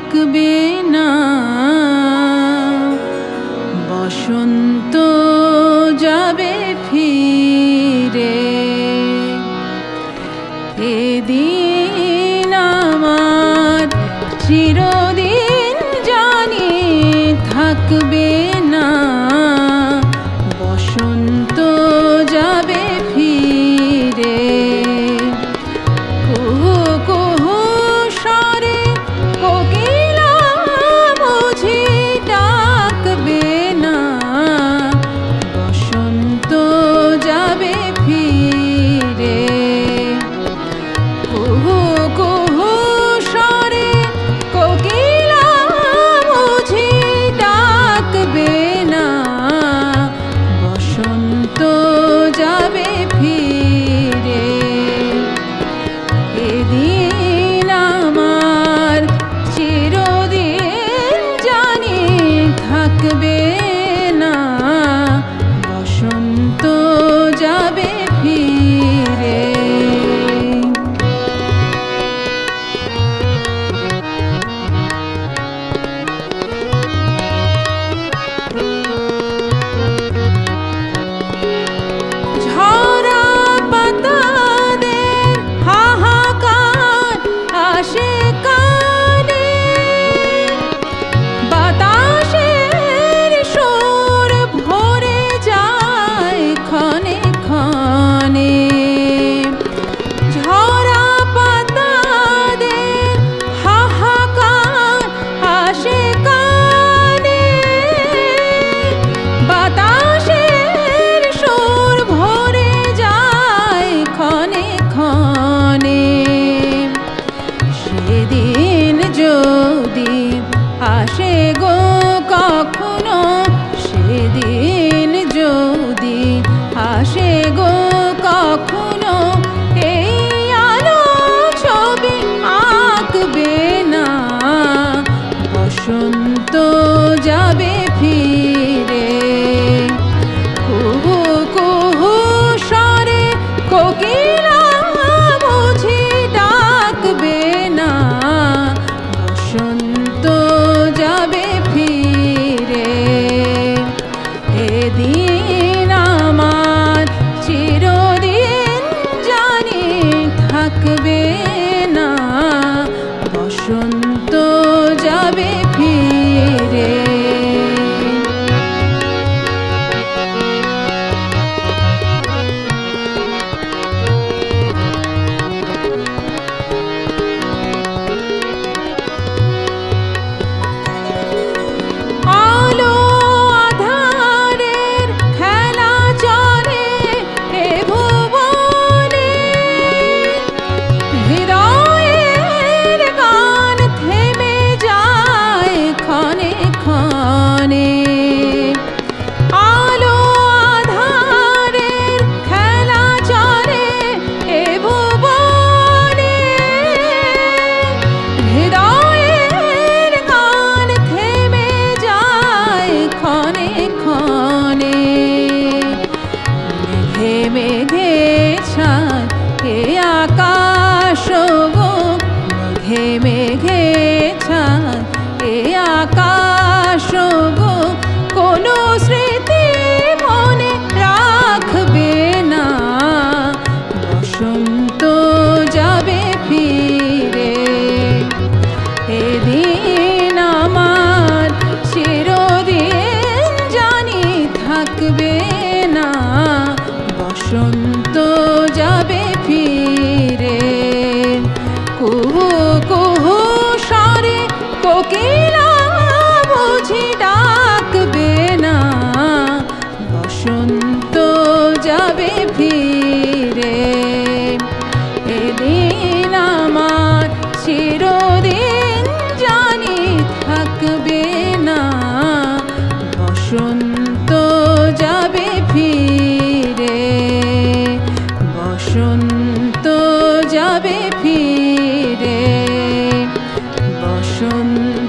থাকবে না, বসন্ত যাবে ফিরে। এদিন আমার চিরদিন জানি থাকবে না, বসন্ত যাবে ফিরে। কুহু কুহু স্বরে কোকিলা বুঝি ডাকবে না, বসন্ত যাবে ফিরে। কুহু কুহু স্বরে কোকিলা বুঝি ডাকবে না, বসন্ত যাবে ফিরে। এদিন আমার চিরদিন জানি থাকবে না, বসন্ত যাবে ফিরে। ঝরা পাতাদের হাহাকার আসে কানে, বাতাসের সুর ভরে যায় ক্ষণে ক্ষণে। ঝরা পাতাদের হাহাকার আসে কানে, বাতাসের সুর ভরে যায় ক্ষণে ক্ষণে। সেদিন যদি আসে গো কখনো, সেদিন যদি আসে গো কখনো, এই আলো ছবি আঁকবে না, বসন্ত যাবে ফিরে। কুহু কুহু স্বরে কোকিলা বুঝি ডাকবে না, বসন্ত যাবে ফিরে। এদিন আমার চিরদিন জানি থাকবে না, বসন্ত যাবে ফিরে। আলো আধারের খেলা চলে এ ভুবনে, হৃদয়ের গান থেমে যায় ক্ষণে ক্ষণে। আলো আধারের খেলা চলে এ ভুবনে, হৃদয়ের গান থেমে যায় ক্ষণে ক্ষণে। মেঘে মেঘে ছায় এ আকাশ গো, মেঘে মেঘে ছায় এ আকাশ গো, কোনো স্মৃতি মনে রাখবে না, বসন্ত যাবে ফিরে। এদিন আমার চিরদিন জানি থাকবে না, বসন্ত যাবে ফিরে। কুহু কুহু স্বরে কোকিলা বুঝি ডাকবে না, বসন্ত যাবে ফিরে। এদিন আমার চিরদিন জানি থাকবে না, বসন্ত যাবে ফিরে, বসন্ত যাবে ফিরে, বসন্ত